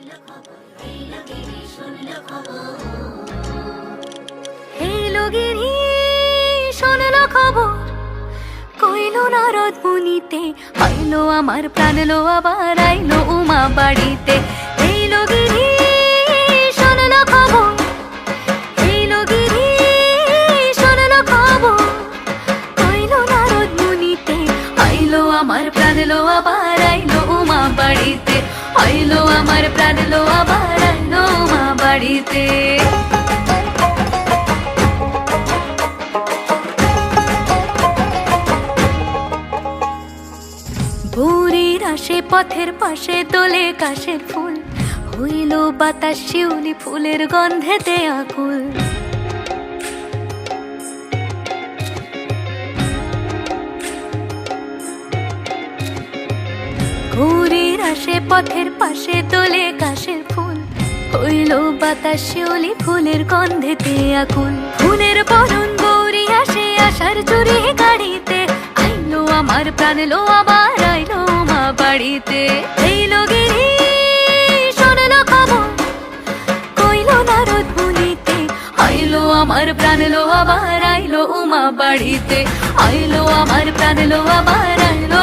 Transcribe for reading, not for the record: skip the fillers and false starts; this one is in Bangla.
এলো গিরি শোনলো খবর, কইলো নারদ মুনিতে, আইলো আমার প্রাণ লো আবার আইলো উমা বাড়িতে। এলো গিরি শোনলো খবর, এলো গিরি শোনলো খবর, কইলো নারদ মুনিতে, আইলো আমার প্রাণ লো আবার আইলো উমা বাড়িতে, আইলো আমার প্রাণ লো আবার আইলো উমা বাড়িতে। ভোরের আসে পথের পাশে দোলে কাশের ফুল, হইল বাতাস শিউলি ফুলের গন্ধেতে আকুল। ভোরের আসে পথের পাশে দোলে কাশের ফুল, হইল বাতাস শিউলি ফুলের গন্ধেতে আকুল। ফুলের বরণ গৌরী আসে আশার চুরি গাড়িতে, আইলো আমার প্রাণ লো আবার আইলো মা বাড়িতে। এইলো গিরি শোনলো খবর, কইলো নারদ মুনিতে, আইলো আমার প্রাণ লো আবার আইলো উমা বাড়িতে, আইলো আমার প্রাণ লো আবার আইলো